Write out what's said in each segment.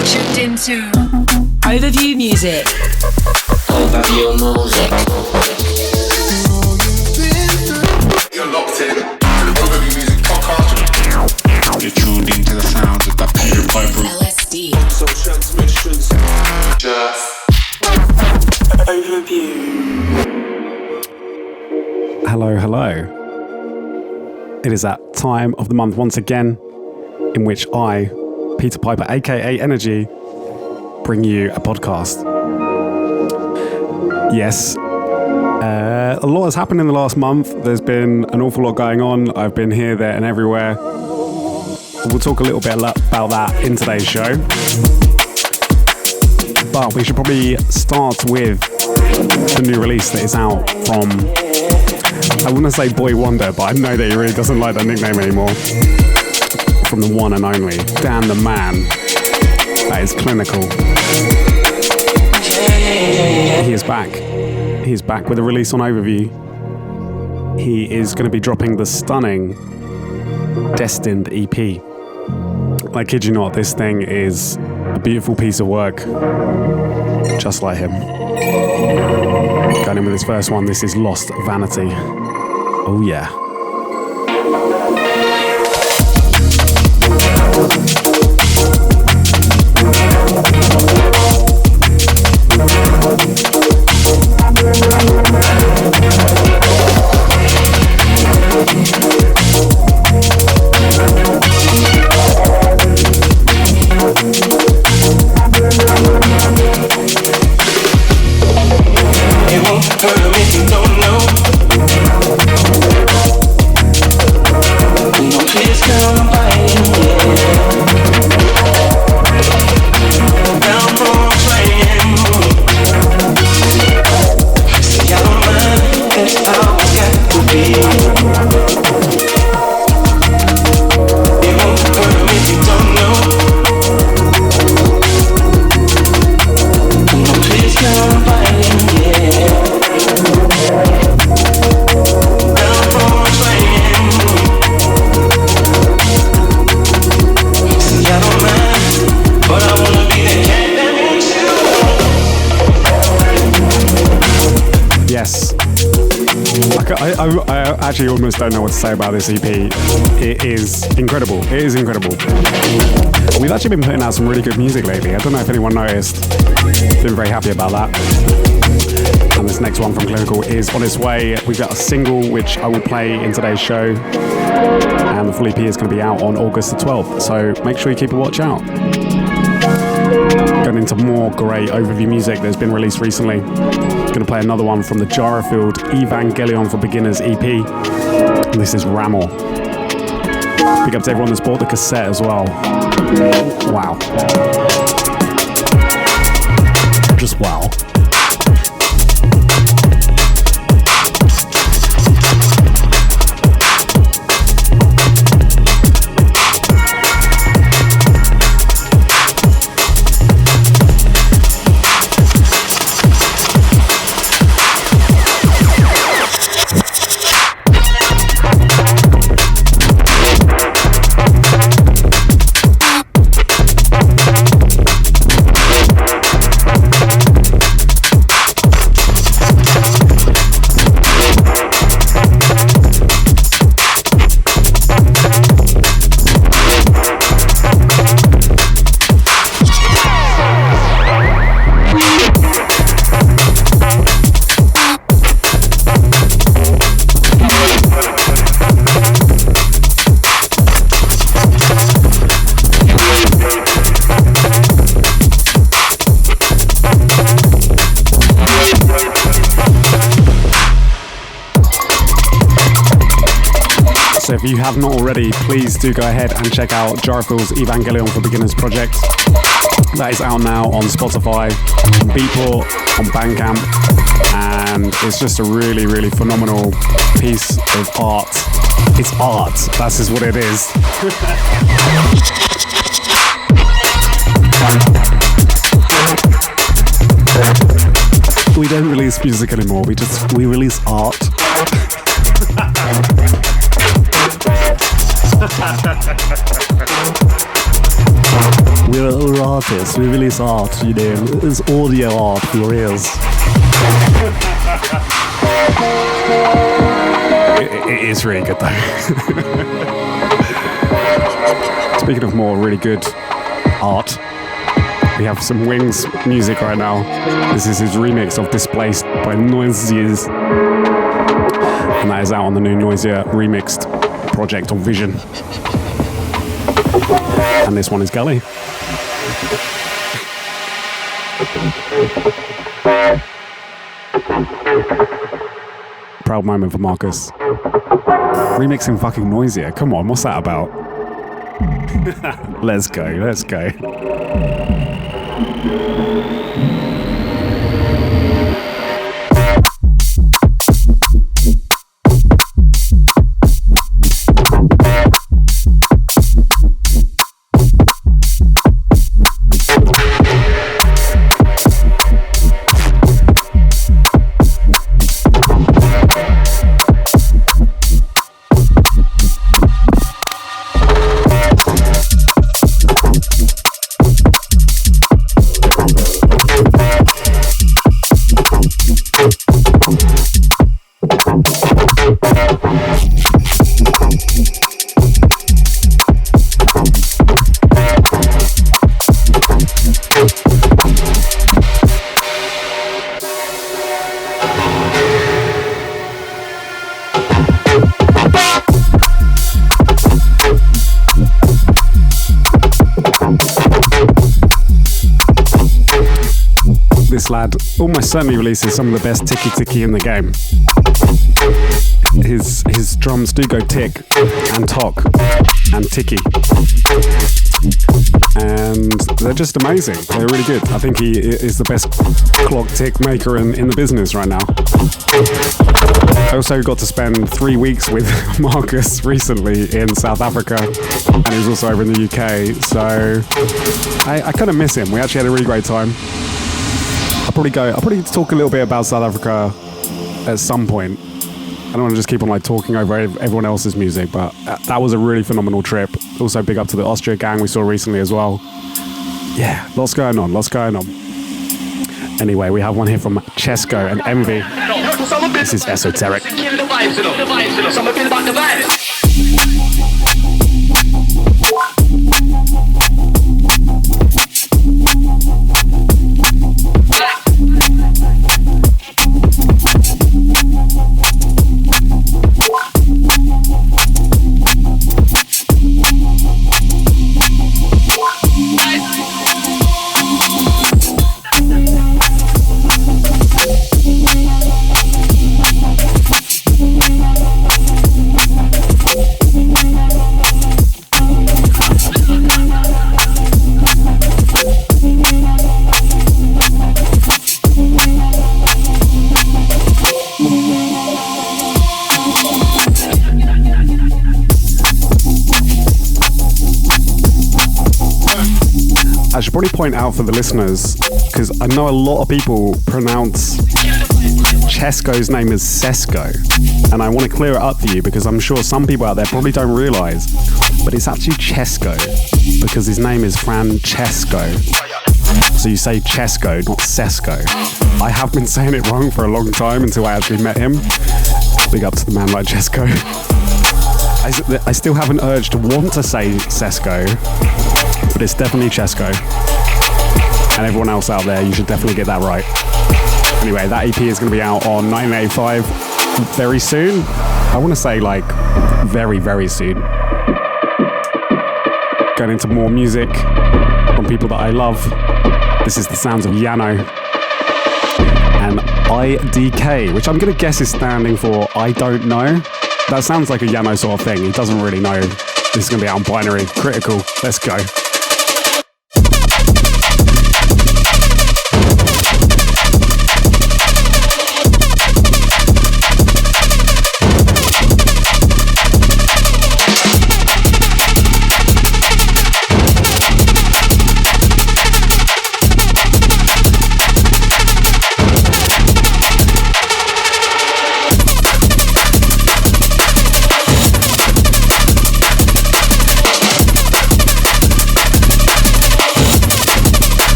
Into Overview Music. Overview Music. You're locked in to the Overview Music podcast. You're tuned into the sounds of the Peter Piper. LSD. So transmissions. Overview. Hello, hello. It is that time of the month once again in which I, Peter Piper, aka Energy, bring you a podcast. Yes, a lot has happened in the last month. There's been an awful lot going on. I've been here, there, and everywhere. We'll talk a little bit about that in today's show. But we should probably start with the new release that is out from, I want to say Boy Wonder, but I know that he really doesn't like that nickname anymore. From the one and only Dan the Man. That is Klinical. He is back. He is back with a release on Overview. He is going to be dropping the stunning Destined EP. I kid you not, this thing is a beautiful piece of work. Just like him. Going in with his first one, this is Lost Vanity. Oh yeah. It won't hurt him if you don't know. Please come by, down for playing. See, I don't mind, that's how it's got to be. It won't hurt him if you don't know. Please come by, down for playing. See, I don't mind, but I wanna be the cat that makes you. Yes. I actually almost don't know what to say about this EP. It is incredible. It is incredible. We've actually been putting out some really good music lately. I don't know if anyone noticed. Been very happy about that. And this next one from Klinical is on its way. We've got a single which I will play in today's show. And the full EP is going to be out on August the 12th. So make sure you keep a watch out. Going into more great overview music that's been released recently. Going to play another one from the Gyrofield Evangelion for Beginners EP. This is Ramiel. Big up to everyone that's bought the cassette as well. Wow. Just wow. So if you have not already, please do go ahead and check out Gyrofield's Evangelion for Beginners project. That is out now on Spotify, on Beatport, on Bandcamp, and it's just a really, really phenomenal piece of art. It's art, that's just what it is. We don't release music anymore, we release art. We're artists. We release art, you know. It's audio art for your ears. It is really good though. Speaking of more really good art, we have some Wingz music right now. This is his remix of Displaced by Noisia. And that is out on the new Noisia remixed project on Vision. And this one is Gully. Proud moment for Marcus. Remixing fucking Noisia. Come on, what's that about? Let's go, let's go. Lad almost certainly releases some of the best ticky in the game. His drums do go tick and tock and ticky, and they're just amazing. They're really good. I think he is the best clock tick maker in the business right now. I also got to spend 3 weeks with Marcus recently in South Africa, and he was also over in the UK, so I kind of miss him. We actually had a really great time. I'll probably talk a little bit about South Africa at some point. I don't want to just keep on like talking over everyone else's music, but that was a really phenomenal trip. Also big up to the Austria gang we saw recently as well. Yeah, lots going on. Anyway, we have one here from Cesco and Envy. This is Esoteric. I should probably point out for the listeners, because I know a lot of people pronounce Cesco's name as Cesco, and I want to clear it up for you because I'm sure some people out there probably don't realise, but it's actually Cesco because his name is Francesco. So you say Cesco, not Cesco. I have been saying it wrong for a long time until I actually met him. Big up to the man like Cesco. I still have an urge to want to say Cesco, but it's definitely Cesco. And everyone else out there, you should definitely get that right. Anyway, that EP is going to be out on 1985 very soon. I want to say like very, very soon. Going into more music from people that I love. This is the sounds of YAANO and IDK, which I'm going to guess is standing for I don't know. That sounds like a YAANO sort of thing. He doesn't really know. This is going to be out on Binary. Critical. Let's go.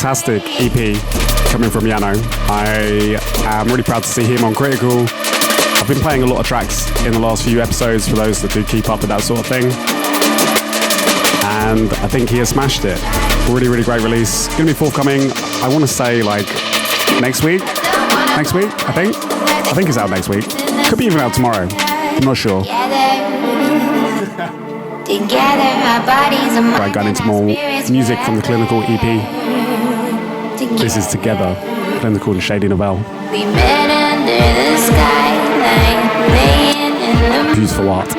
fantastic EP coming from YAANO. I am really proud to see him on Critical. I've been playing a lot of tracks in the last few episodes for those that do keep up with that sort of thing. And I think he has smashed it. Really, really great release. Gonna be forthcoming, I want to say like next week, I think. I think it's out next week. Could be even out tomorrow. I'm not sure. Right, going into more music from the Klinical EP. This is Together, Klinical and Shady Novelle. We met under the skyline, laying in the Beautiful art.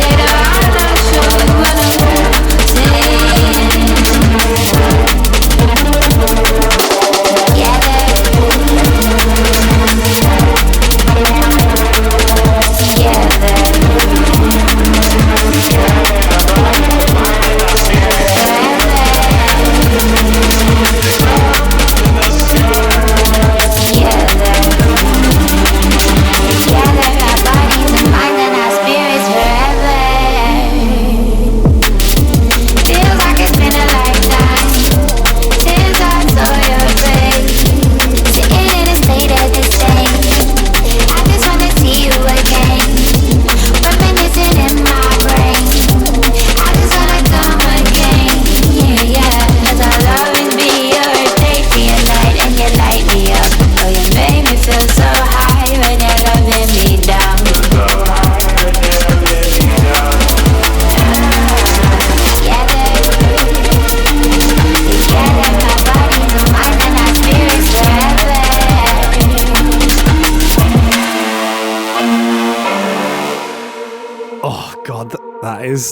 together.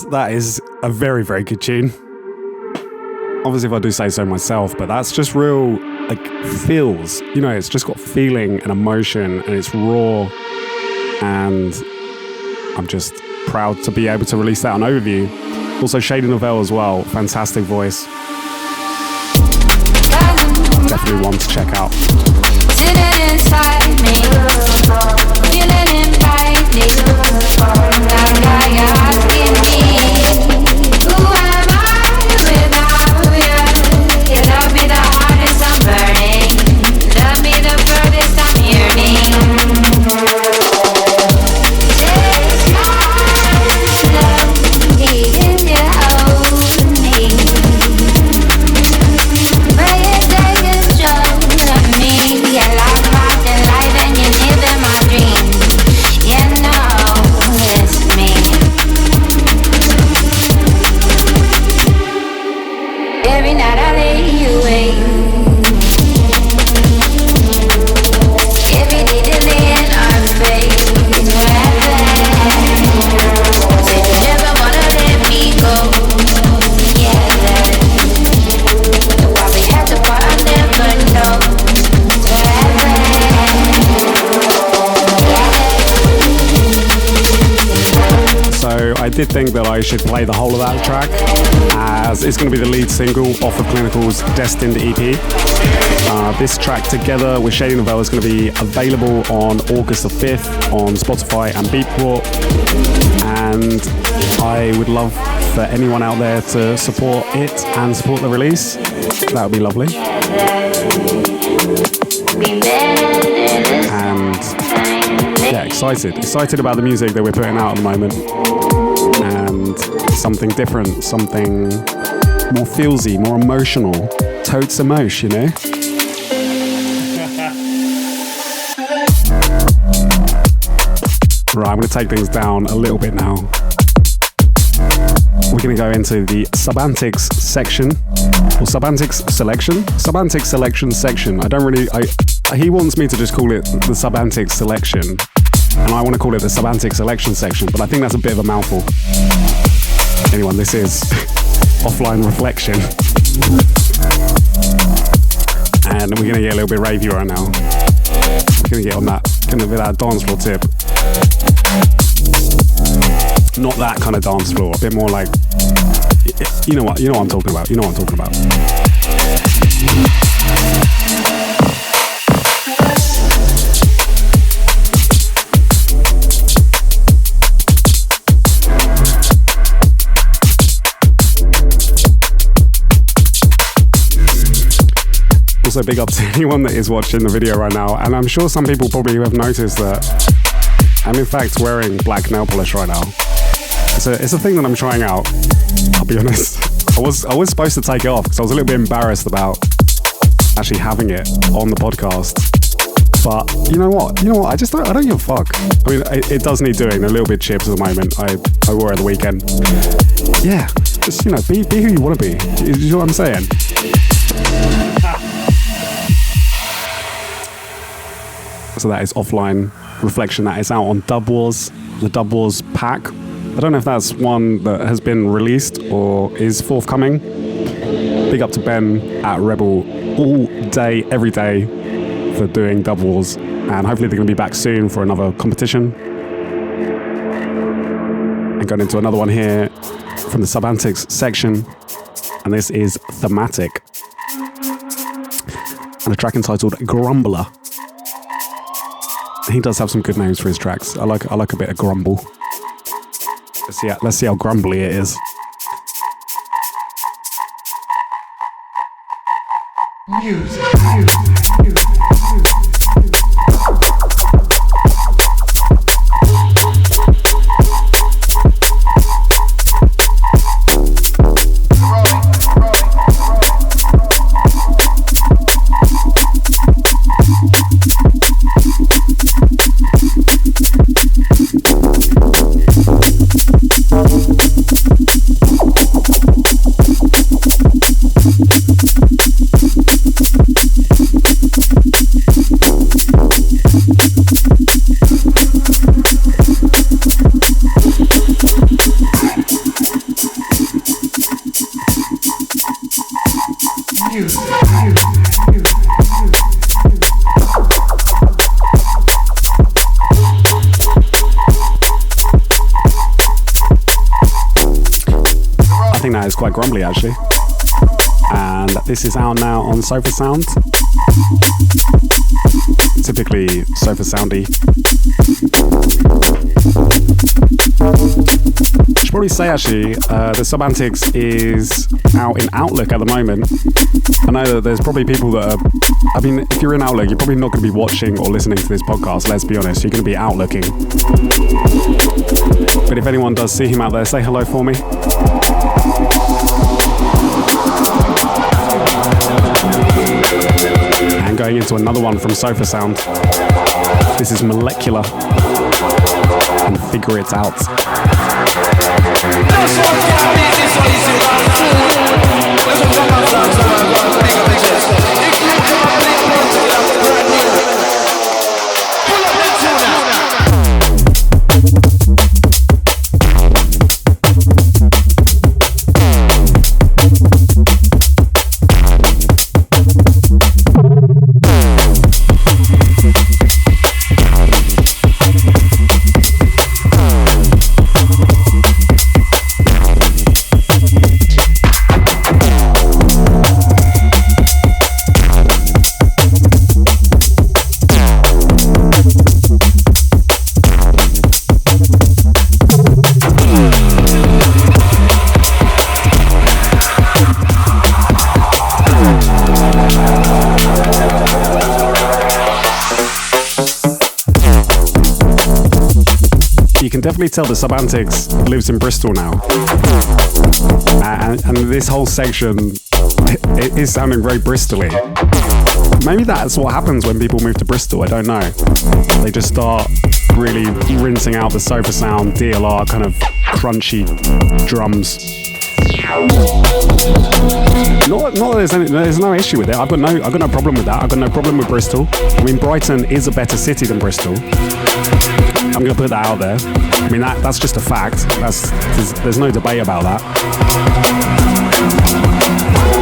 That is a very, very good tune. Obviously, if I do say so myself, but that's just real, like, feels. You know, it's just got feeling and emotion, and it's raw. And I'm just proud to be able to release that on Overview. Also, Shady Novelle as well. Fantastic voice. Definitely one to check out. I did think that I should play the whole of that track, as it's going to be the lead single off of Clinical's Destined EP. This track together with Shady Novelle is going to be available on August the 5th on Spotify and Beatport, and I would love for anyone out there to support it and support the release. That would be lovely. And yeah, excited about the music that we're putting out at the moment. And something different, something more feelsy, more emotional. Totes emotion, you know? Right, I'm going to take things down a little bit now. We're going to go into the sub-antics section, or sub-antics selection? Sub-antics selection section. He wants me to just call it the sub-antics selection. And I want to call it the sub-antics selection section, but I think that's a bit of a mouthful. Anyway, this is Offline Reflection. And we're going to get a little bit ravey right now. We're going to get on that, going to be that dance floor tip. not that kind of dance floor. A bit more like, you know what I'm talking about. You know what I'm talking about. Also, big up to anyone that is watching the video right now, and I'm sure some people probably have noticed that I'm in fact wearing black nail polish right now. It's a thing that I'm trying out. I'll be honest. I was supposed to take it off because I was a little bit embarrassed about actually having it on the podcast. But you know what? I don't give a fuck. I mean, it does need doing. A little bit chips at the moment. I wore it at the weekend. Yeah, just be who you want to be. You know what I'm saying? So that is Offline Reflection. That is out on Dub Wars, the Dub Wars pack. I don't know if that's one that has been released or is forthcoming. Big up to Ben at Rebel all day, every day for doing Dub Wars. And hopefully they're going to be back soon for another competition. And going into another one here from the sub-antics section. And this is Thematic. And a track entitled Grumbler. He does have some good names for his tracks. I like a bit of grumble. Let's see how grumbly it is. Music. Is quite grumbly actually, and this is out now on Sofa Sound. Typically Sofa Soundy. I should probably say actually, the sub-antics is out in Outlook at the moment. I know that there's probably people that are, I mean, if you're in Outlook, you're probably not going to be watching or listening to this podcast, let's be honest. You're going to be outlooking. But if anyone does see him out there, say hello for me. And going into another one from Sofa Sound. This is Molecular and Figure It Out. Definitely tell the sub-antics lives in Bristol now, and this whole section it is sounding very Bristol-y. Maybe that's what happens when people move to Bristol, I don't know. They just start really rinsing out the Sofa Sound DLR kind of crunchy drums. Not that there's no issue with it. I've got no problem with that. I've got no problem with Bristol. I mean, Brighton is a better city than Bristol. I'm going to put that out there. I mean, that's just a fact. There's no debate about that.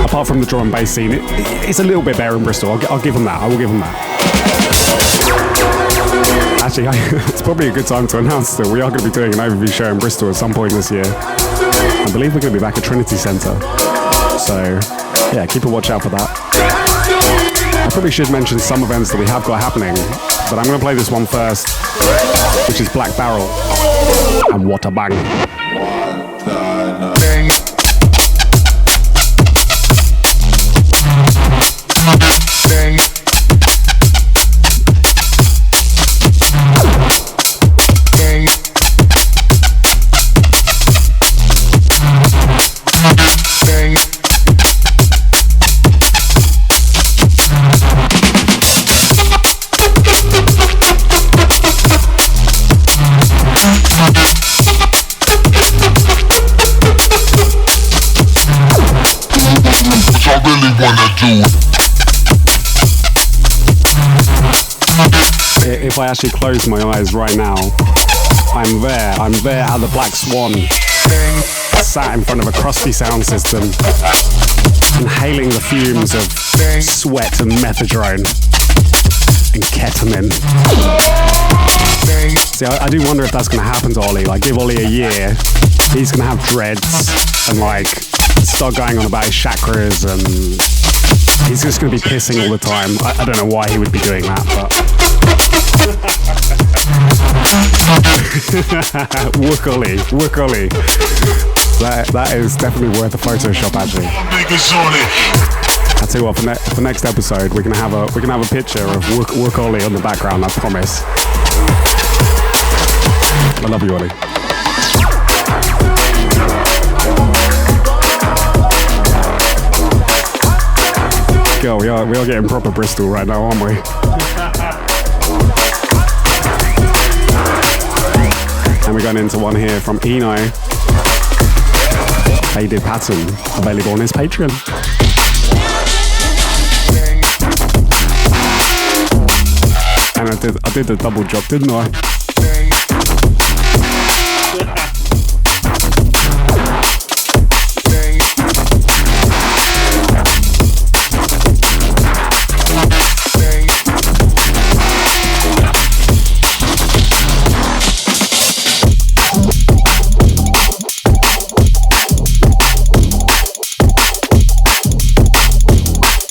Apart from the drum and bass scene, it's a little bit better in Bristol. I'll give them that. I will give them that. Actually, it's probably a good time to announce that we are going to be doing an overview show in Bristol at some point this year. I believe we're going to be back at Trinity Centre. So, yeah, keep a watch out for that. I probably should mention some events that we have got happening, but I'm going to play this one first, which is Black Barrel and Whatah Bang. If I actually close my eyes right now, I'm there at the Black Swan, sat in front of a crusty sound system, inhaling the fumes of sweat and methadone and ketamine. See, I do wonder if that's going to happen to Ollie. Like, give Ollie a year, he's going to have dreads and like start going on about his chakras, and he's just going to be pissing all the time. I don't know why he would be doing that, but Wook Ollie. That is definitely worth a Photoshop, actually. I'll tell you what, for next episode, we're gonna have a picture of Wook Ollie on the background. I promise. I love you, Ollie. Girl, we are getting proper Bristol right now, aren't we? And we're going into one here from Eno. Faded Pattern, available on his Patreon. And I did the double job, didn't I?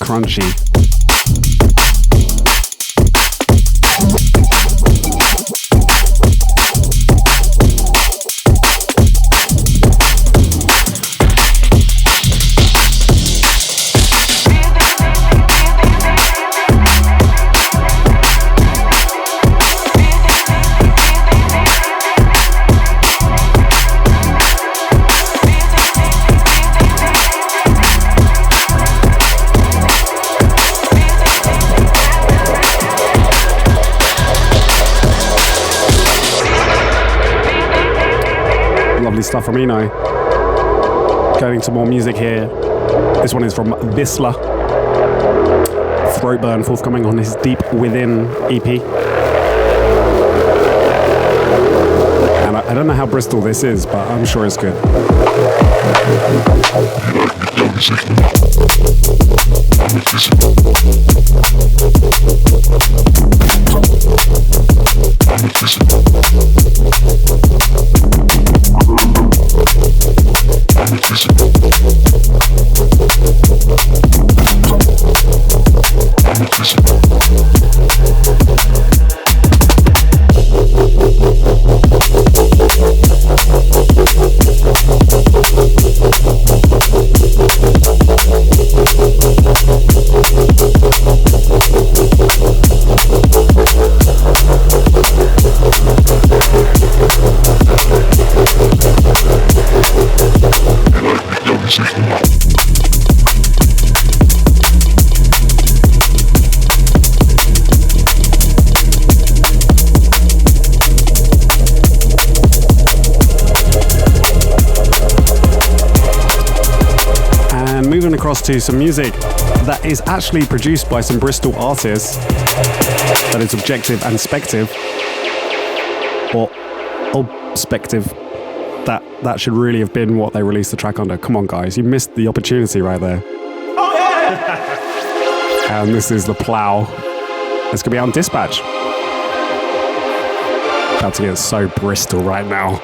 Crunchy. Stuff from Eno. Going to more music here. This one is from VISLA. Throatburn, forthcoming on his Deep Within EP. And I don't know how Bristol this is, but I'm sure it's good. Across to some music that is actually produced by some Bristol artists. That is Objectiv and Spektiv, or Spektiv. That should really have been what they released the track under. Come on, guys, you missed the opportunity right there. Oh yeah! And this is the Plough. It's gonna be on Dispatch. About to get so Bristol right now.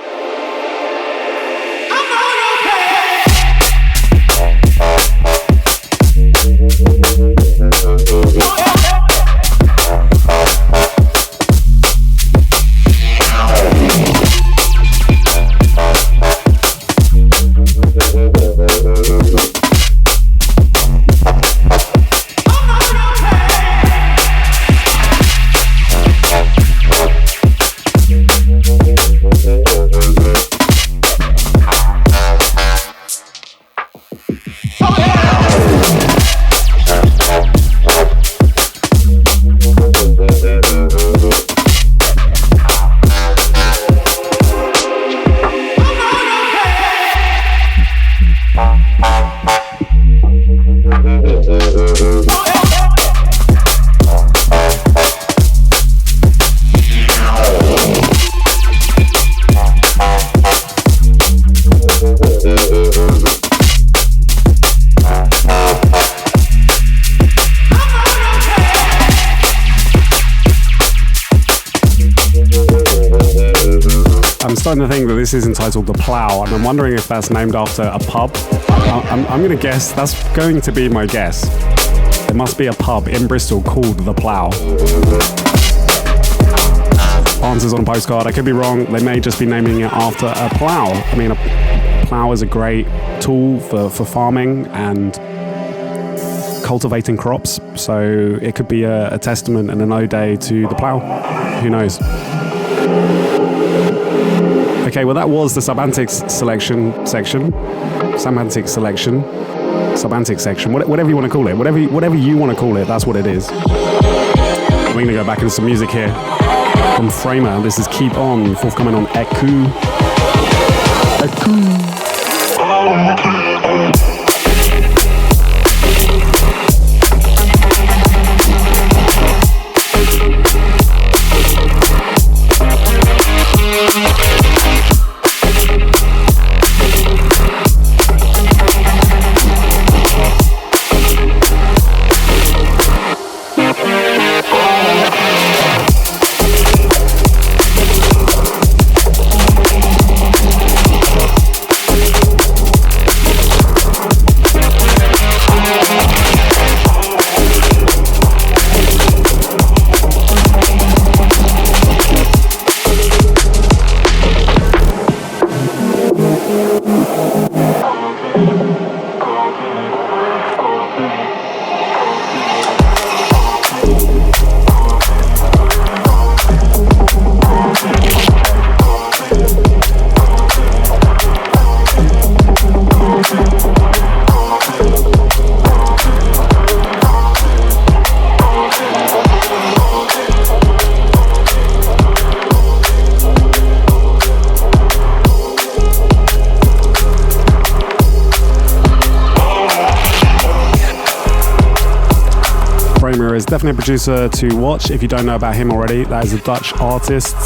Starting to think that this is entitled The Plough, and I'm wondering if that's named after a pub. I'm going to guess, that's going to be my guess. There must be a pub in Bristol called The Plough. Answers on a postcard, I could be wrong, they may just be naming it after a plough. I mean, a plough is a great tool for farming and cultivating crops, so it could be a testament and an ode to the plough. Who knows? Okay, well that was the sub-antics section, whatever you want to call it, whatever you want to call it, that's what it is. We're going to go back into some music here from Framer. This is Keep On, forthcoming on Ekou. Is definitely a producer to watch if you don't know about him already. That is a Dutch artist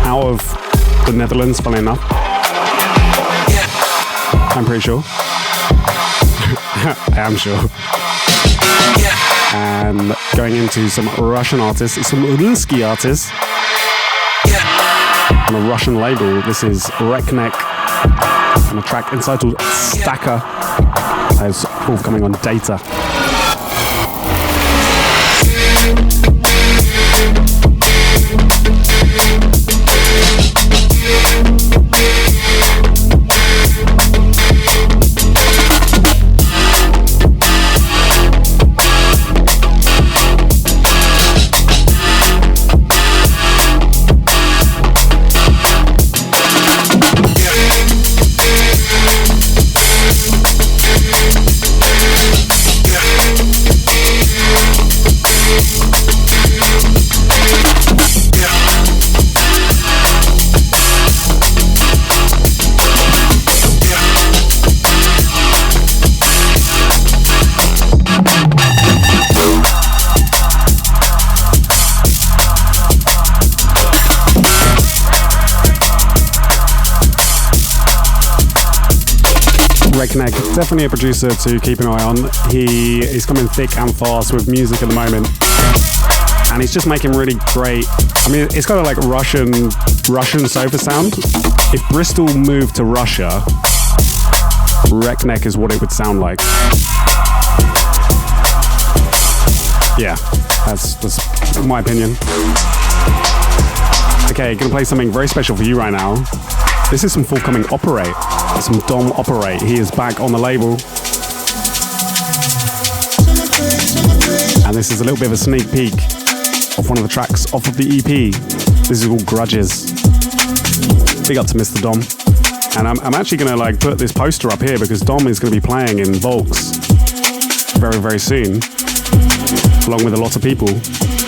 out of the Netherlands, funnily enough. I'm pretty sure. I am sure. And going into some Russian artists, some Ruski artists on a Russian label. This is Reknek and a track entitled Stakka. That is forthcoming on Data. Reknek, definitely a producer to keep an eye on. He is coming thick and fast with music at the moment, and he's just making really great. I mean, it's got a like Russian sofa sound. If Bristol moved to Russia, Reknek is what it would sound like. Yeah, that's my opinion. Okay, gonna play something very special for you right now. This is some forthcoming Operate, some Dom Operate. He is back on the label. And this is a little bit of a sneak peek of one of the tracks off of the EP. This is called Grudges. Big up to Mr. Dom. And I'm actually gonna like put this poster up here because Dom is gonna be playing in Volks very, very soon, along with a lot of people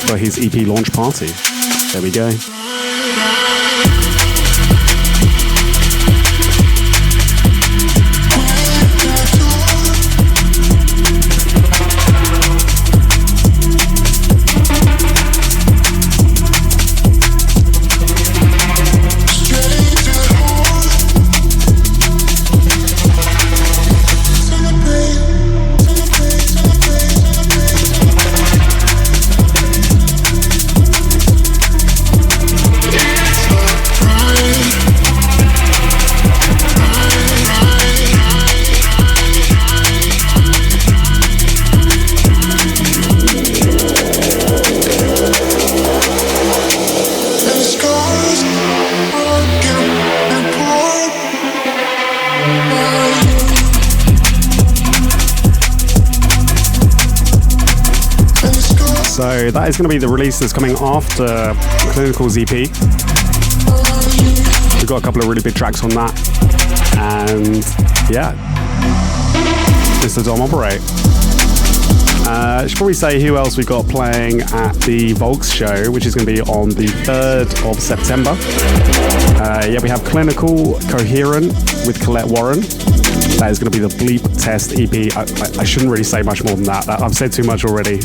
for his EP launch party. There we go. So that is going to be the release that's coming after Clinical's EP. We've got a couple of really big tracks on that. And yeah, Mr. Dom Operate. I should probably say who else we've got playing at the Volks show, which is going to be on the 3rd of September. Yeah, we have Clinical Coherent with Colette Warren. That is going to be the Bleep Test EP. I shouldn't really say much more than that. I've said too much already.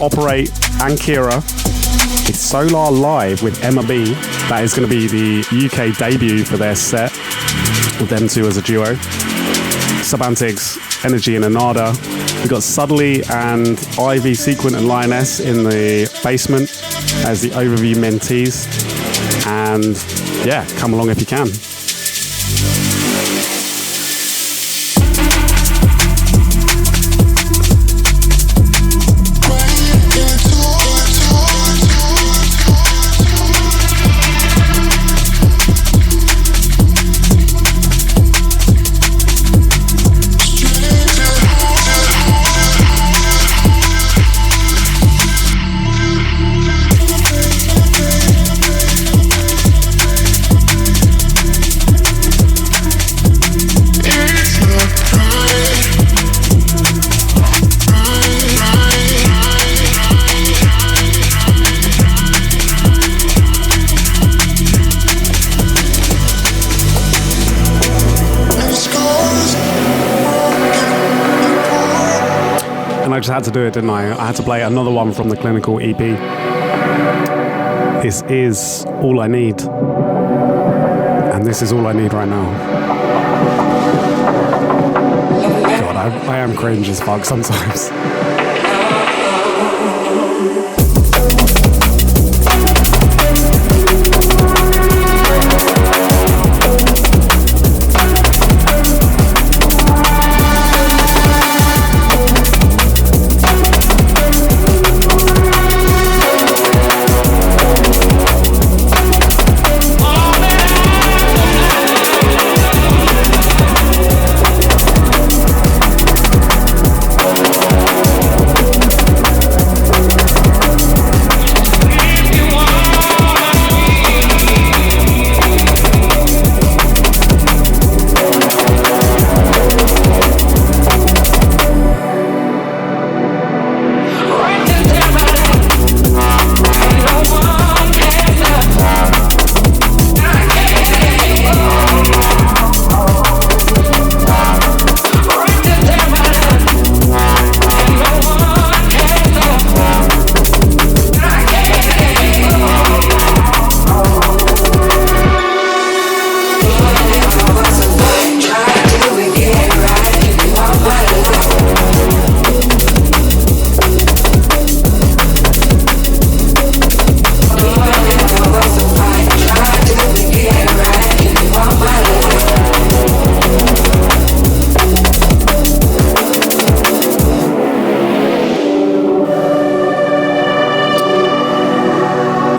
Operate and Kira. It's Solar Live with Emma B. That is going to be the UK debut for their set, with them two as a duo. Sub-antics, Energy and Anada. We've got Subtly and Ivy, Sequent and Lioness in the basement as the overview mentees. And yeah, come along if you can. I just had to do it, didn't I? I had to play another one from the Clinical EP. This is All I Need. And this is all I need right now. God, I am cringe as fuck sometimes.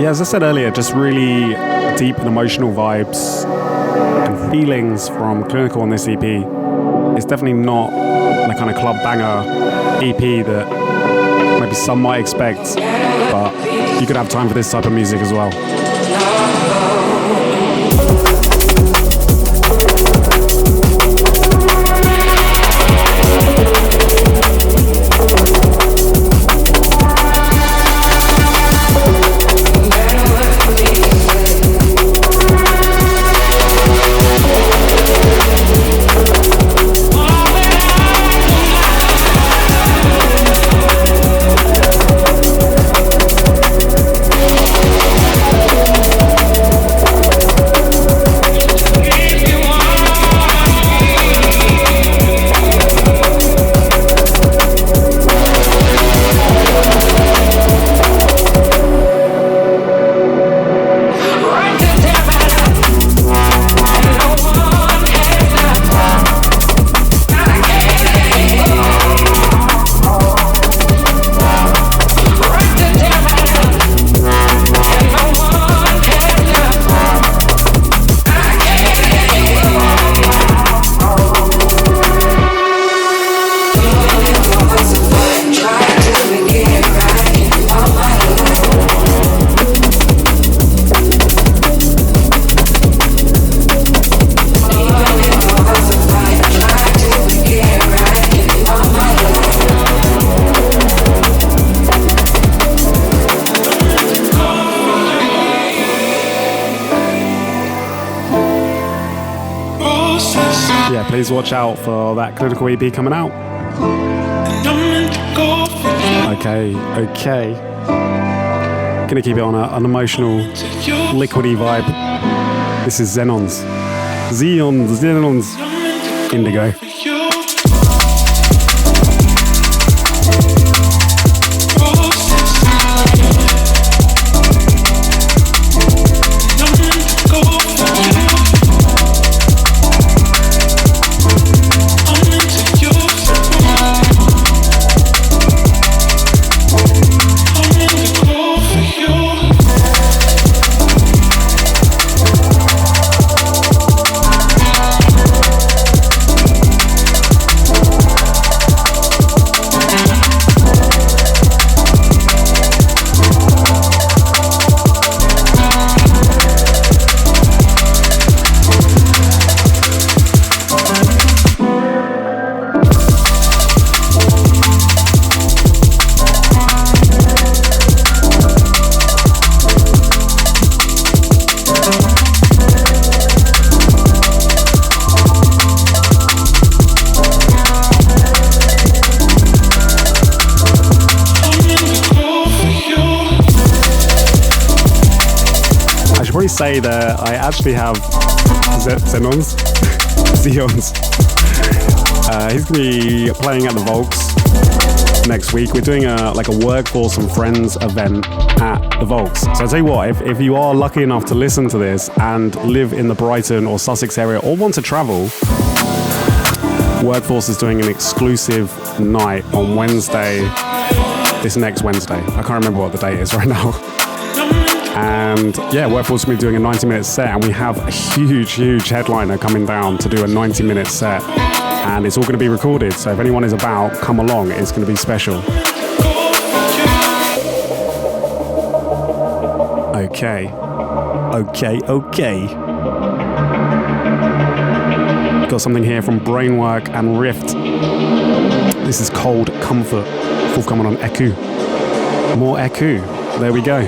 Yeah, as I said earlier, just really deep and emotional vibes and feelings from Klinical on this EP. It's definitely not the kind of club banger EP that maybe some might expect, but you could have time for this type of music as well. Please watch out for that Klinical EP coming out. Okay. Gonna keep it on an emotional, liquidy vibe. This is Xeonz. Indigo. Say that I actually have Xeonz. He's gonna be playing at the Volks next week. We're doing a Workforce and Friends event at the Volks. So I'll tell you what, if you are lucky enough to listen to this and live in the Brighton or Sussex area or want to travel, Workforce is doing an exclusive night on Wednesday, this next Wednesday. I can't remember what the date is right now. And yeah, Workforce will be doing a 90-minute set, and we have a huge headliner coming down to do a 90-minute set, and it's all going to be recorded, so if anyone is about, come along, it's going to be special. Okay. Got something here from Brainwork and Rift. This is Cold Comfort, forthcoming on Ekou. More Ekou, there we go.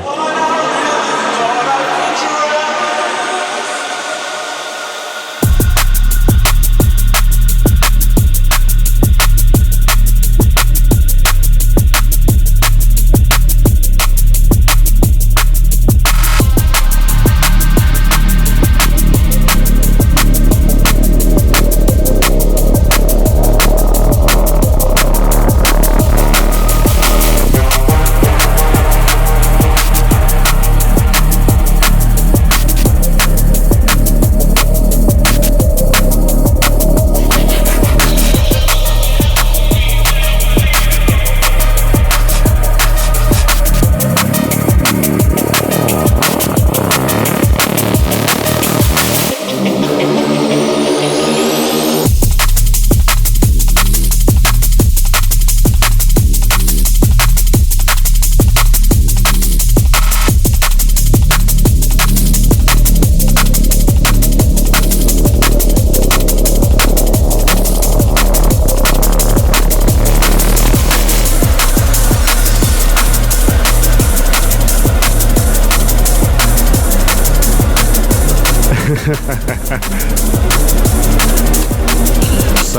So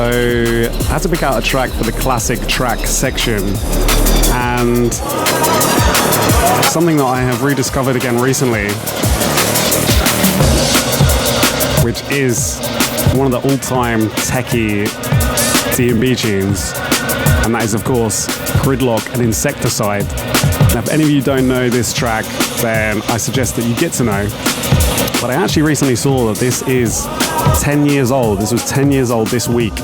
I had to pick out a track for the classic track section, and something that I have rediscovered again recently, which is one of the all-time techie D&B tunes, and that is of course Gridlok and Insecticide. Now if any of you don't know this track, then I suggest that you get to know. But I actually recently saw that this is 10 years old. This was 10 years old this week.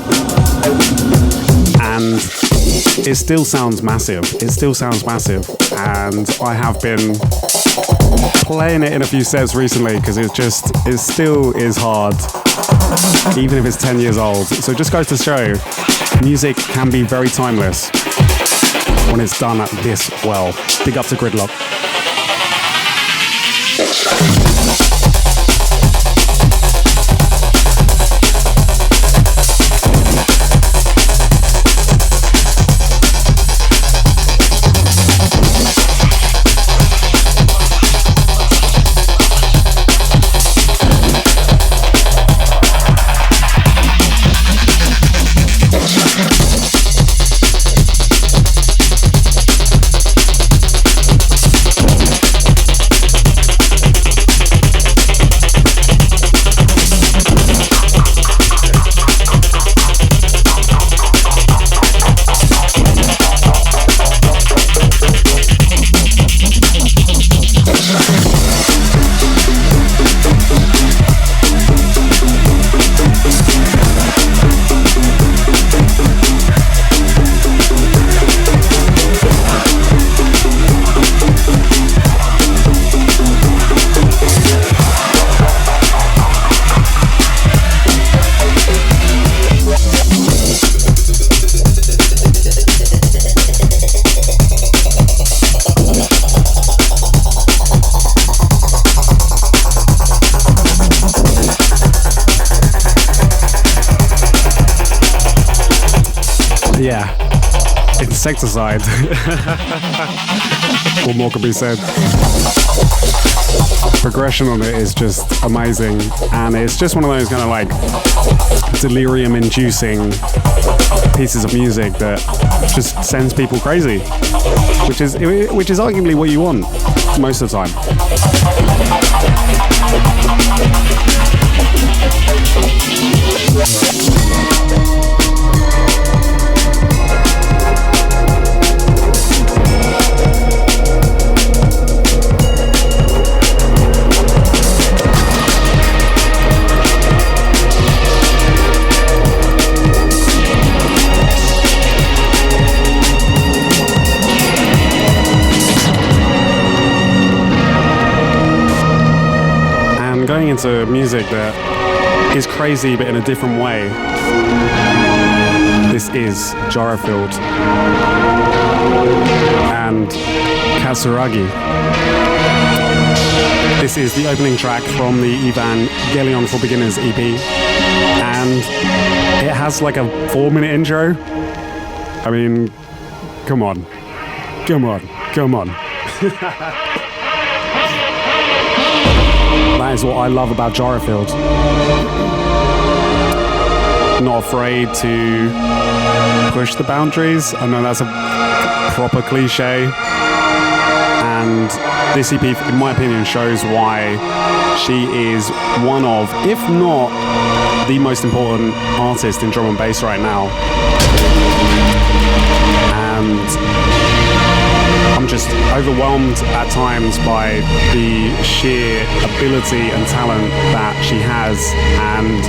And it still sounds massive. It still sounds massive. And I have been playing it in a few sets recently because it still is hard, even if it's 10 years old. So it just goes to show music can be very timeless when it's done this well. Big up to Gridlok. Yeah, Insecticide. What more could be said? Progression on it is just amazing, and it's just one of those kind of like delirium-inducing pieces of music that just sends people crazy, which is arguably what you want most of the time. Going into music that is crazy but in a different way. This is Gyrofield and Katsuragi. This is the opening track from the Evangelion for Beginners EP, and it has like a 4-minute intro. I mean, come on. That is what I love about Gyrofield. Not afraid to push the boundaries. I know that's a proper cliche. And this EP, in my opinion, shows why she is one of, if not the most important artist in drum and bass right now. And I'm just overwhelmed at times by the sheer ability and talent that she has, and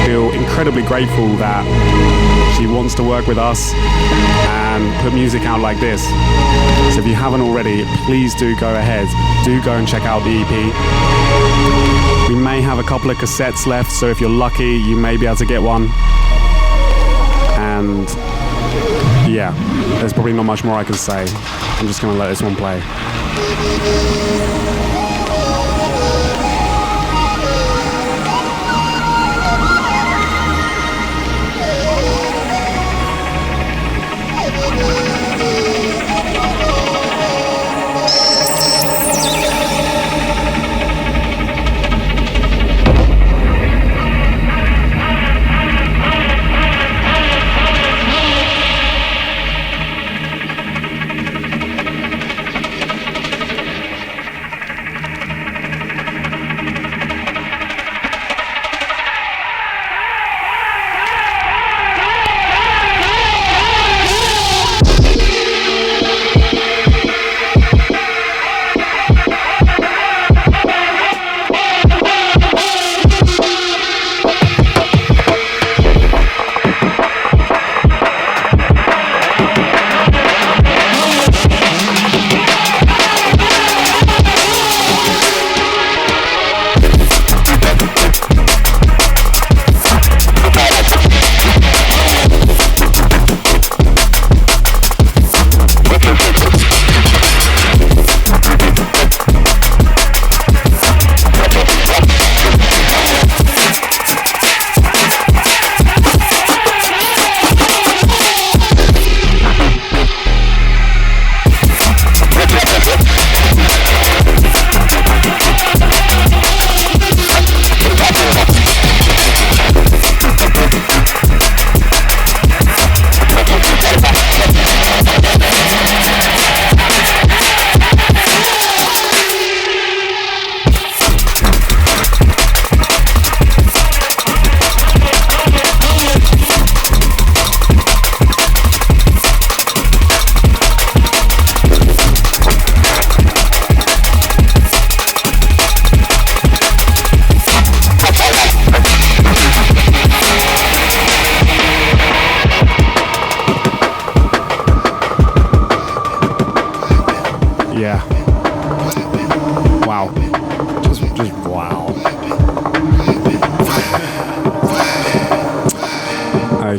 feel incredibly grateful that she wants to work with us and put music out like this. So if you haven't already, please do go ahead. Do go and check out the EP. We may have a couple of cassettes left, so if you're lucky, you may be able to get one. And yeah, there's probably not much more I can say. I'm just gonna let this one play.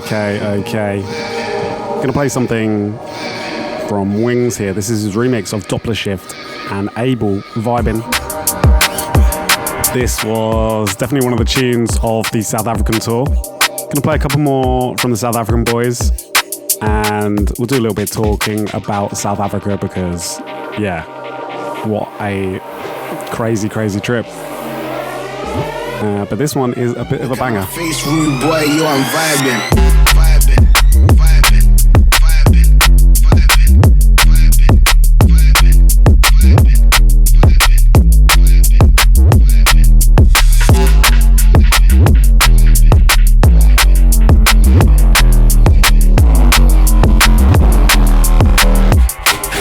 Okay. Gonna play something from Wingz here. This is his remix of Doppler Shift and Abel vibing. This was definitely one of the tunes of the South African tour. Gonna play a couple more from the South African boys, and we'll do a little bit talking about South Africa because, yeah, what a crazy trip. But this one is a bit of a banger. Face rude boy, yo, I'm vibing.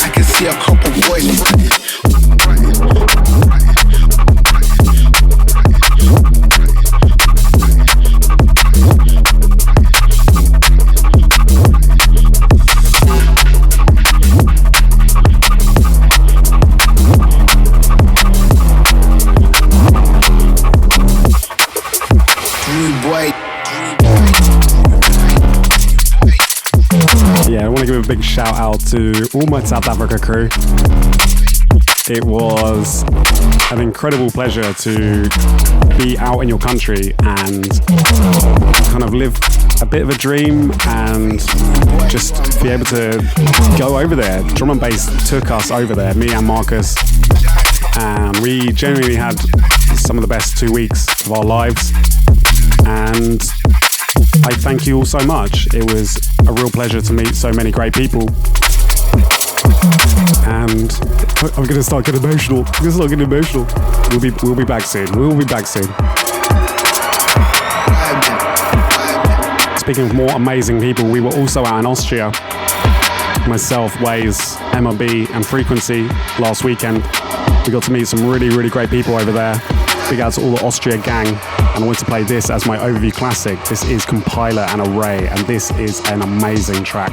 I can see a couple boys. Yeah, I want to give a big shout out to all my South Africa crew. It was an incredible pleasure to be out in your country and kind of live a bit of a dream and just be able to go over there. Drum and bass took us over there, me and Marcus, and we genuinely had some of the best 2 weeks of our lives, and I thank you all so much. It was a real pleasure to meet so many great people. And I'm gonna start getting emotional. We'll be back soon. Speaking of more amazing people, we were also out in Austria. Myself, Waze, MRB, and Frequency last weekend. We got to meet some really great people over there. Big out to all the Austria gang, and I want to play this as my overview classic. This is Compiler and Array, and this is an amazing track.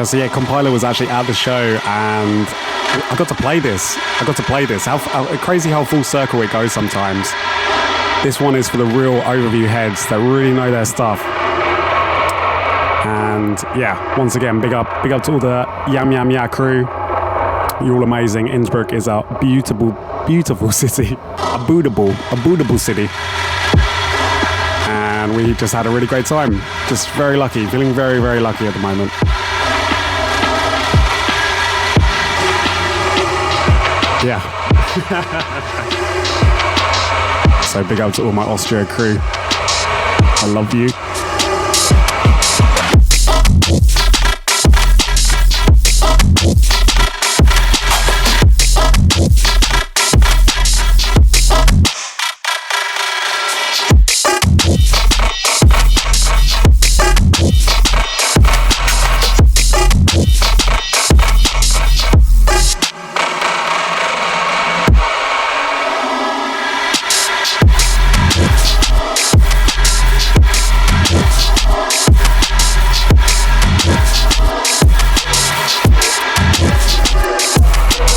So yeah, Compiler was actually at the show, and I got to play this. Crazy how full circle it goes sometimes. This one is for the real overview heads that really know their stuff. And yeah, once again, big up to all the YAANO crew. You're all amazing. Innsbruck is a beautiful city, a bootable city. And we just had a really great time. Just very lucky, feeling very lucky at the moment. Yeah. So big up to all my Austria crew. I love you.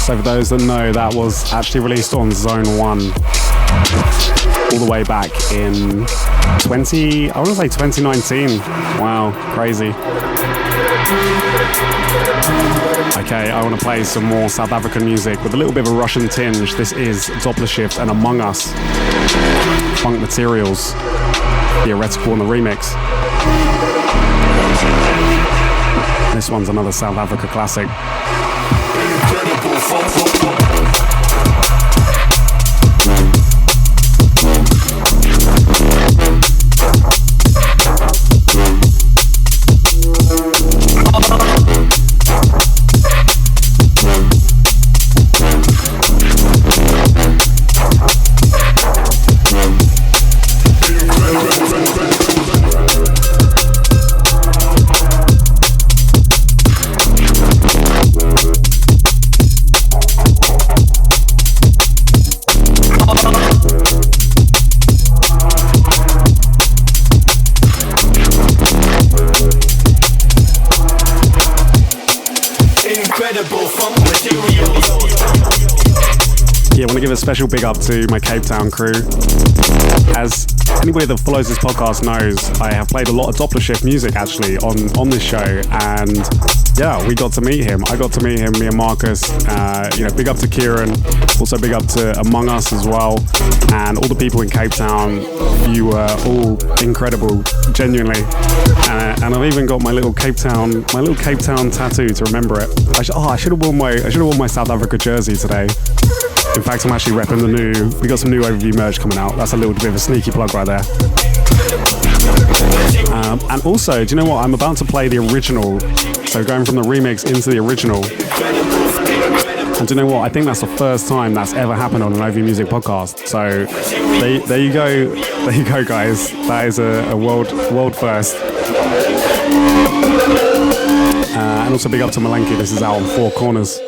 So for those that know, that was actually released on Zone 1 all the way back in 2019. Wow, crazy. Okay, I want to play some more South African music with a little bit of a Russian tinge. This is Doppler Shift and Among Us. Funk Materials. Theoretical on the remix. This one's another South Africa classic. Give a special big up to my Cape Town crew. As anybody that follows this podcast knows, I have played a lot of Doppler Shift music actually on this show, and yeah, we got to meet him. I got to meet him, me and Marcus. Big up to Kieran, also big up to Among Us as well, and all the people in Cape Town. You were all incredible, genuinely. And I've even got my little Cape Town tattoo to remember it. I should have worn my South Africa jersey today. In fact, I'm actually repping we got some new Overview merch coming out. That's a little bit of a sneaky plug right there. And also, do you know what? I'm about to play the original. So going from the remix into the original. And do you know what? I think that's the first time that's ever happened on an Overview Music podcast. So there you go. There you go, guys. That is a world first. And also big up to Malenki. This is out on Four Corners.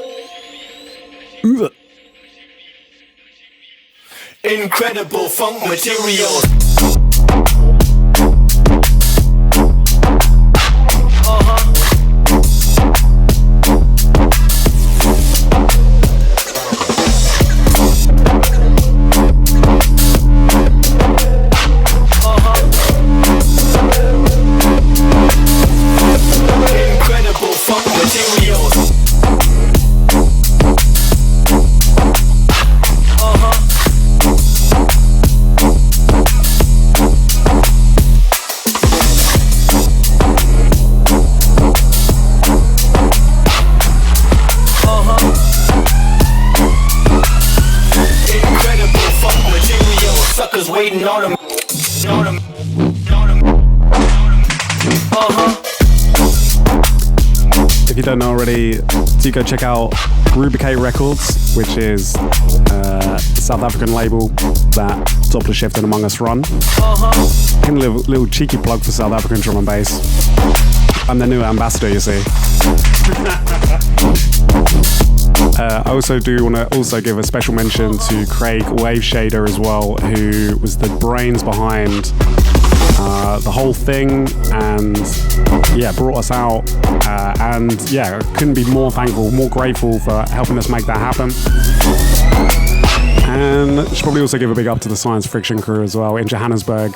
Incredible funk material. Incredible funk material. Waiting on him. If you don't know already, do go check out Rubicate Records, which is a South African label that Doppler Shift and Among Us run. Give me a little cheeky plug for South African drum and bass. I'm the new ambassador, you see. I also do want to also give a special mention to Craig Wave Shader as well, who was the brains behind the whole thing, and yeah, brought us out, and yeah, couldn't be more thankful, more grateful for helping us make that happen. And should probably also give a big up to the Science Friction crew as well in Johannesburg.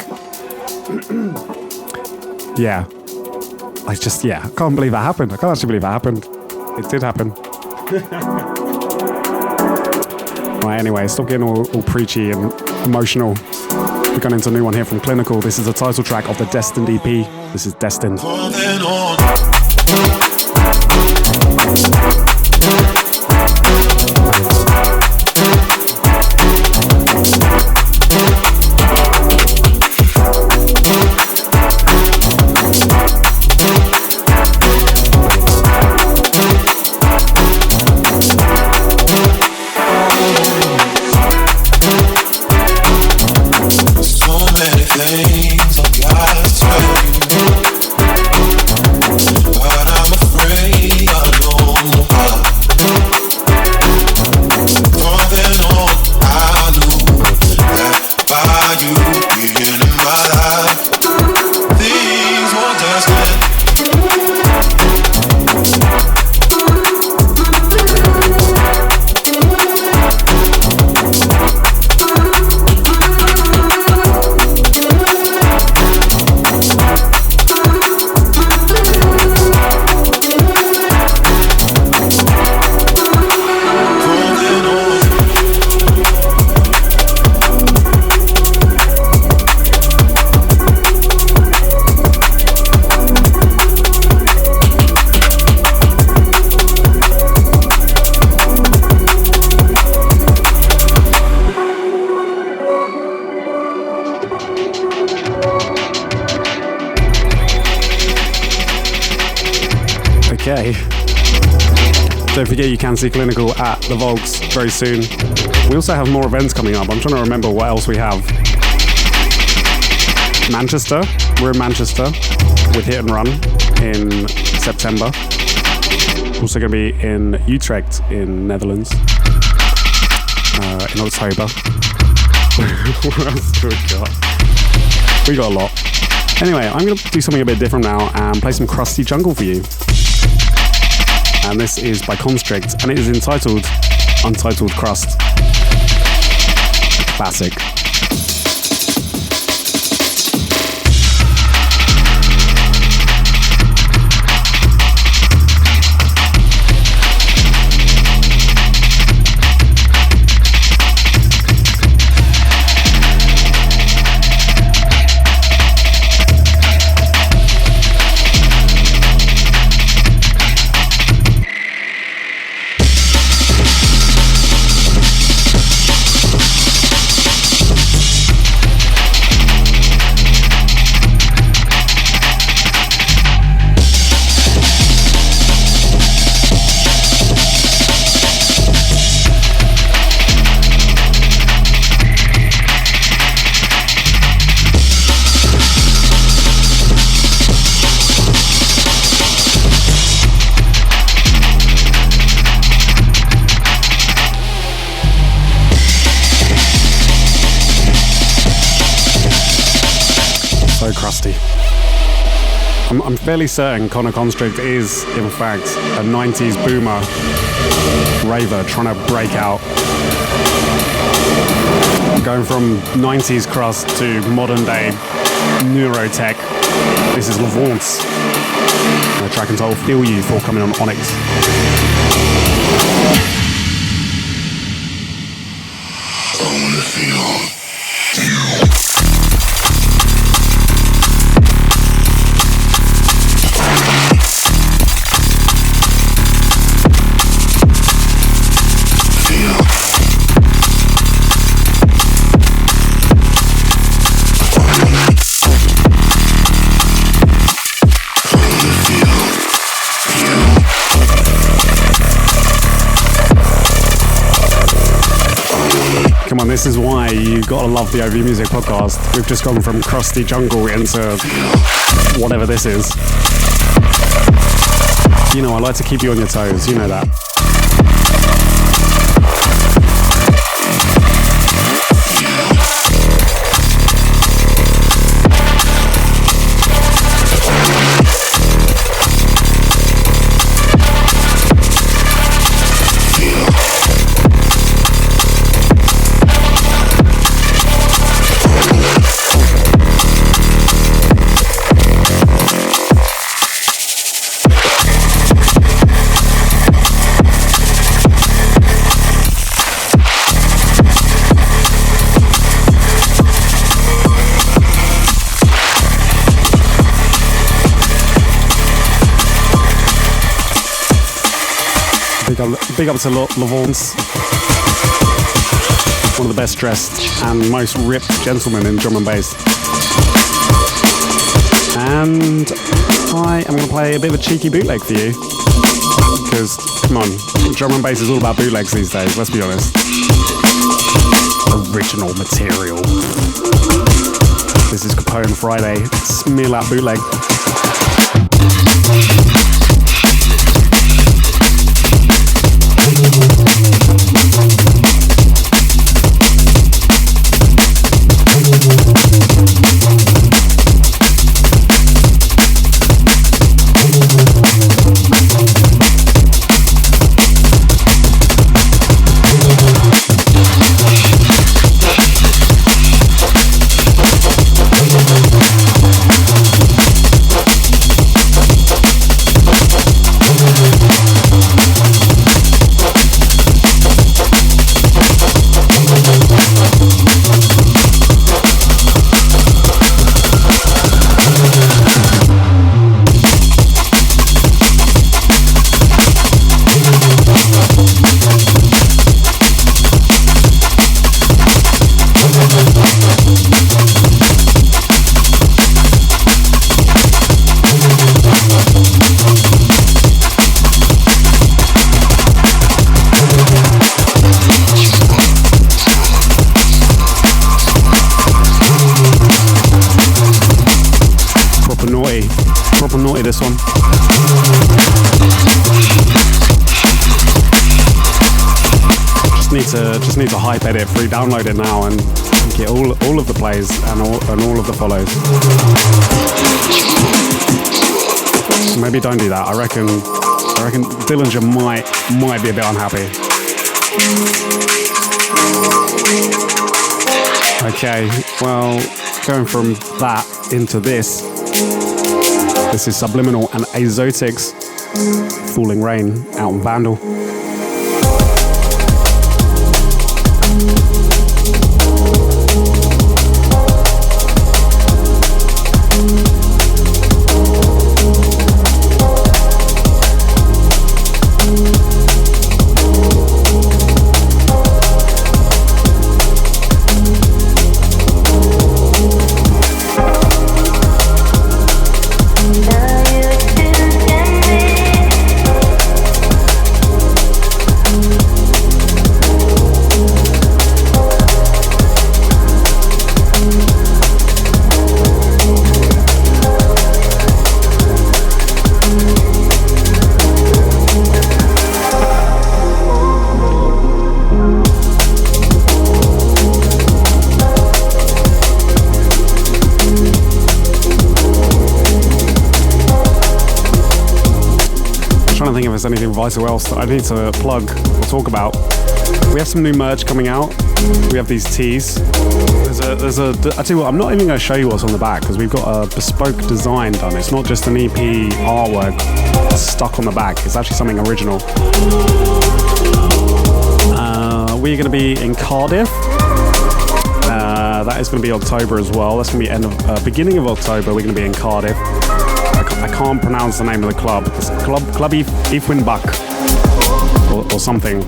Yeah, I can't believe that happened. I can't actually believe that happened. It did happen. Right, anyway, stop getting all preachy and emotional. We're going into a new one here from Klinical. This is the title track of the Destined EP. This is Destined. Things I've got to tell you. Okay. Don't forget you can see Klinical at the Volks very soon. We also have more events coming up. I'm trying to remember what else we have. Manchester. We're in Manchester with Hit and Run in September. Also going to be in Utrecht in Netherlands in October. What else do we got? We got a lot. Anyway, I'm going to do something a bit different now and play some crusty jungle for you. And this is by Constrict, and it is entitled Untitled Crust. Classic. I'm fairly certain Connor Constrict is, in fact, a 90s boomer raver trying to break out. Going from 90s crust to modern day neurotech. This is Lavance. The track entitled Feel You, forthcoming on Onyx. I wanna feel you. Come on, this is why you gotta love the OV Music podcast. We've just gone from crusty jungle into whatever this is. You know, I like to keep you on your toes, you know that. Big up to Lavance, one of the best dressed and most ripped gentlemen in drum and bass. And I am going to play a bit of a cheeky bootleg for you, because, come on, drum and bass is all about bootlegs these days, let's be honest. Original material. This is Capone Friday, smear that bootleg. need to hype edit, free download it now, and get all of the plays and all of the follows. Maybe don't do that. I reckon Dillinger might be a bit unhappy. Okay, well, going from that into this. This is Subliminal and Exotics, Falling Rain, out on Vandal. Anything vital else that I need to plug or talk about. We have some new merch coming out. We have these tees. I tell you what, I'm not even going to show you what's on the back because we've got a bespoke design done. It's not just an EP artwork stuck on the back. It's actually something original. We're going to be in Cardiff. That is going to be October as well. That's going to be beginning of October. We're going to be in Cardiff. I can't pronounce the name of the club. It's Club Ifwinbach or something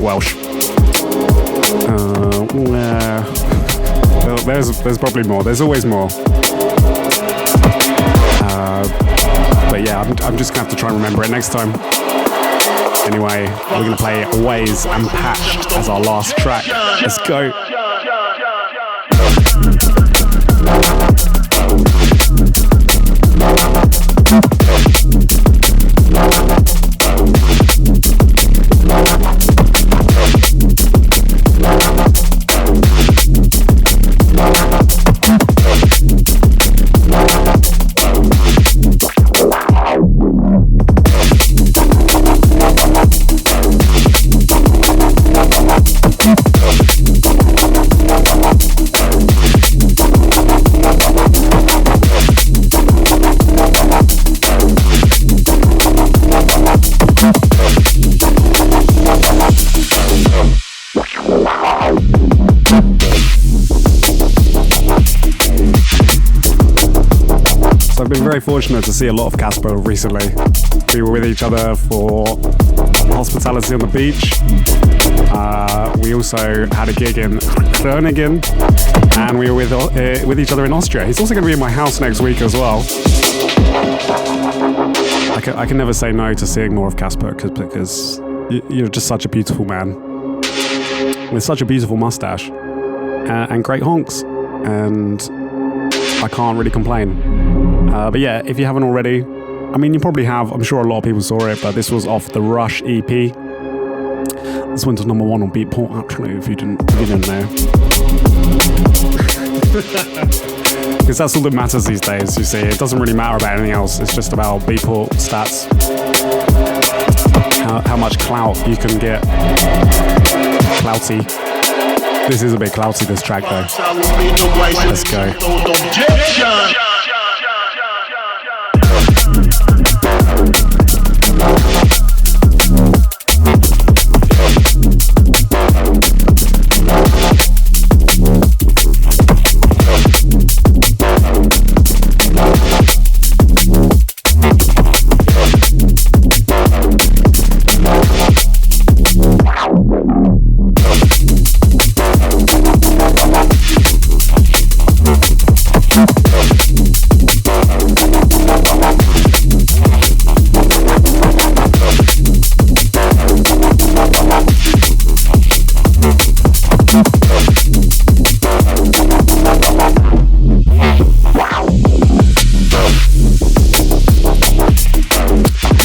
Welsh. There's probably more. There's always more. But yeah, I'm just gonna have to try and remember it next time. Anyway, we're gonna play Ways and Patched as our last track. Let's go. Very fortunate to see a lot of Casper recently. We were with each other for hospitality on the beach. We also had a gig in Groningen, and we were with each other in Austria. He's also going to be in my house next week as well. I can never say no to seeing more of Casper because you're just such a beautiful man with such a beautiful mustache and great honks, and I can't really complain. But yeah, if you haven't already, I mean, you probably have. I'm sure a lot of people saw it, but this was off the Rush EP. This went to number 1 on Beatport, actually, if you didn't know. Because that's all that matters these days, you see. It doesn't really matter about anything else. It's just about Beatport stats. How much clout you can get. Clouty. This is a bit clouty, this track, though. Let's go.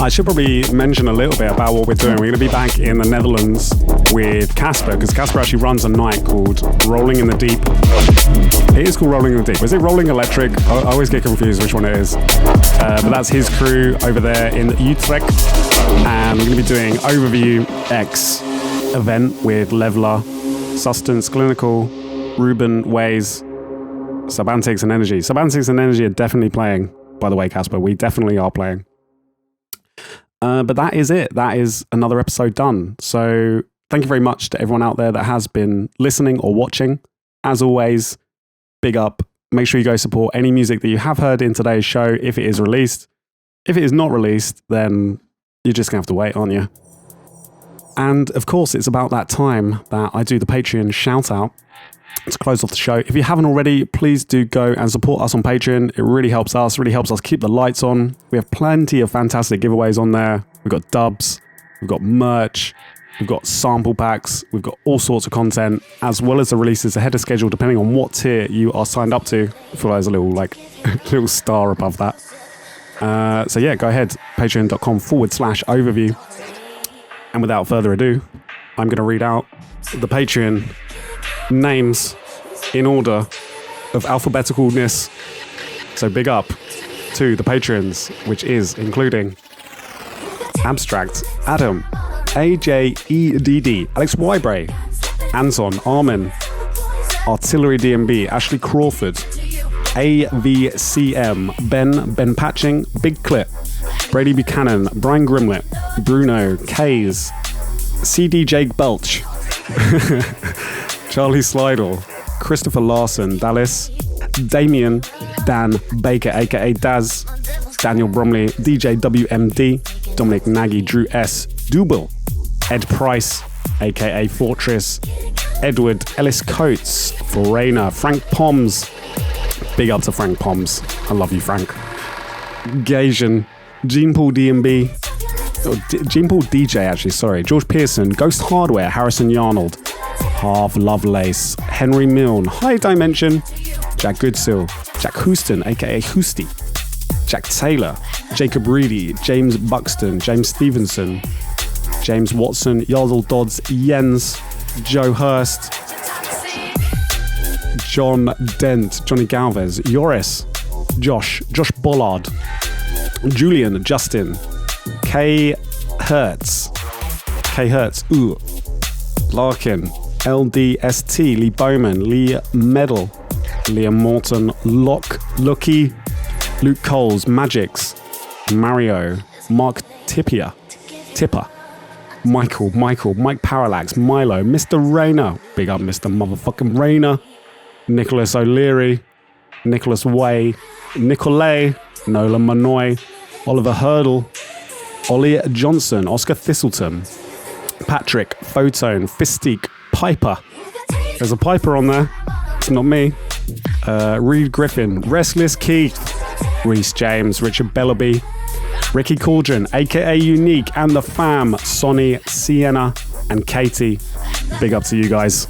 I should probably mention a little bit about what we're doing. We're going to be back in the Netherlands with Casper, because Casper actually runs a night called Rolling in the Deep. It is called Rolling in the Deep. Is it Rolling Electric? I always get confused which one it is. But that's his crew over there in Utrecht. And we're going to be doing Overview X event with Leveler, Sustenance, Klinical, Ruben, Waze, Sub-antics and Energy. Sub-antics and Energy are definitely playing, by the way, Casper. We definitely are playing. But that is it. That is another episode done. So thank you very much to everyone out there that has been listening or watching. As always, big up. Make sure you go support any music that you have heard in today's show if it is released. If it is not released, then you're just going to have to wait, aren't you? And of course, it's about that time that I do the Patreon shout out to close off the show. If you haven't already, please do go and support us on Patreon. It really helps us keep the lights on. We have plenty of fantastic giveaways on there. We've got dubs, we've got merch, we've got sample packs, we've got all sorts of content, as well as the releases ahead of schedule, depending on what tier you are signed up to. I feel like there's a little, little star above that. So yeah, go ahead, patreon.com/overview. And without further ado, I'm going to read out the Patreon names in order of alphabeticalness. So big up to the patrons, which is including Abstract, Adam, AJEDD, Alex Wybray, Anton, Armin, Artillery DMB, Ashley Crawford, AVCM, Ben Patching, Big Clip, Brady Buchanan, Brian Grimlet, Bruno, Kays, CD Jake Belch, Charlie Slidell, Christopher Larson, Dallas, Damien, Dan Baker, aka Daz, Daniel Bromley, DJ WMD, Dominic Nagy, Drew S, Double, Ed Price, aka Fortress, Edward Ellis Coates, Foreigner, Frank Poms, big up to Frank Poms, I love you, Frank, Gasian, Gene Paul DMB, Gene Paul DJ actually, sorry, George Pearson, Ghost Hardware, Harrison Yarnold, Harv Lovelace, Henry Milne, High Dimension, Jack Goodsill, Jack Houston, aka Hoosty, Jack Taylor, Jacob Reedy, James Buxton, James Stevenson, James Watson, Yardle Dodds, Jens, Joe Hurst, John Dent, Johnny Galvez, Joris, Josh Bollard, Julian, Justin, K Hertz, ooh, Larkin, LDST, Lee Bowman, Lee Medal, Liam Morton, Locke, Lucky, Luke Coles, Magix, Mario, Mark Tipper, Michael, Mike Parallax, Milo, Mr. Rayner, big up Mr. motherfucking Rayner, Nicholas O'Leary, Nicholas Way, Nicolay, Nolan Manoy, Oliver Hurdle, Ollie Johnson, Oscar Thistleton, Patrick, Photone, Fistique, Piper. There's a Piper on there. It's not me. Reed Griffin, Restless Keith, Reese James, Richard Bellaby, Ricky Cauldron, aka Unique, and the fam, Sonny, Sienna, and Katie. Big up to you guys.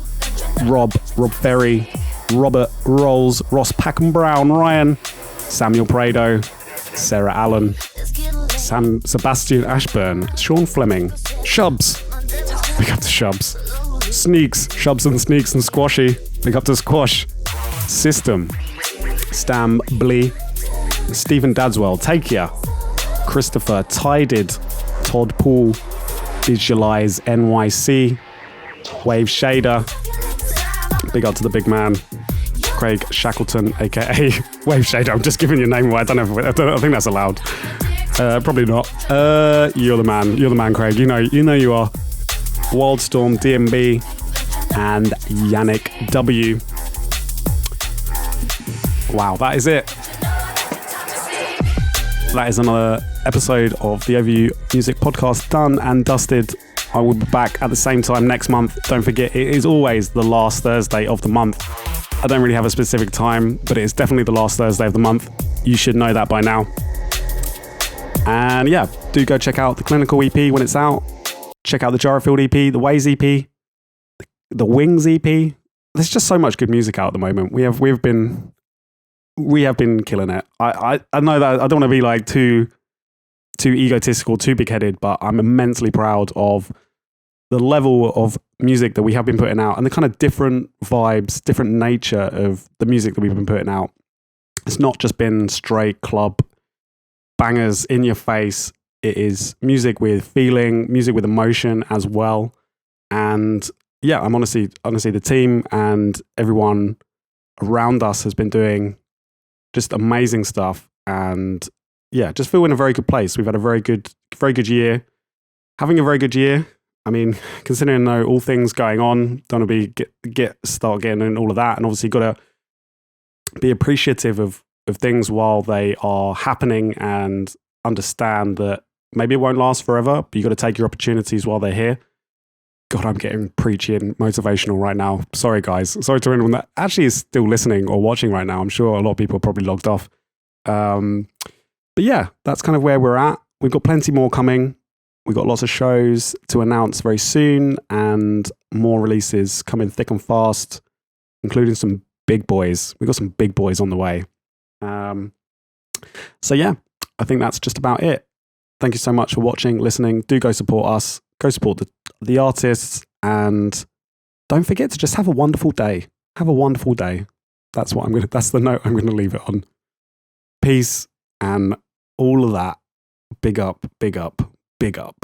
Rob Ferry, Robert Rolls, Ross Packham Brown, Ryan, Samuel Prado, Sarah Allen, Sebastian Ashburn, Sean Fleming, Shubs, big up to Shubs, Sneaks, Shubs and Sneaks and Squashy, big up to Squash, System, Stam Blee, Stephen Dadswell, Take Ya, Christopher, Tided, Todd Paul, Visualize NYC, Wave Shader, big up to the big man, Craig Shackleton, aka Wave Shader. I'm just giving your name away. I think that's allowed. Probably not. You're the man, Craig. You know you are. Wildstorm, DMB, and Yannick W. Wow, that is it. That is another episode of the Overview Music Podcast done and dusted. I will be back at the same time next month. Don't forget, it is always the last Thursday of the month. I don't really have a specific time, but it is definitely the last Thursday of the month. You should know that by now. And yeah, do go check out the Klinical EP when it's out. Check out the Gyrofield EP, the Waze EP, the Wingz EP. There's just so much good music out at the moment. We have been killing it. I know that I don't want to be like too too egotistical, too big-headed, but I'm immensely proud of the level of music that we have been putting out and the kind of different vibes, different nature of the music that we've been putting out. It's not just been straight club bangers in your face. It is music with feeling, music with emotion as well. And yeah, I'm honestly the team and everyone around us has been doing just amazing stuff. And yeah, just feel in a very good place. We've had a very good year. Having a very good year. I mean, considering though all things going on, don't want to start getting in all of that, and obviously got to be appreciative of things while they are happening and understand that maybe it won't last forever, but you got to take your opportunities while they're here. God, I'm getting preachy and motivational right now. Sorry, guys. Sorry to anyone that actually is still listening or watching right now. I'm sure a lot of people are probably logged off. But yeah, that's kind of where we're at. We've got plenty more coming. We've got lots of shows to announce very soon and more releases coming thick and fast, including some big boys. We've got some big boys on the way. So yeah, I think that's just about it. Thank you so much for watching, listening. Do go support us. Go support the artists, and don't forget to just have a wonderful day. Have a wonderful day. That's the note I'm gonna leave it on. Peace and all of that. Big up, big up, big up.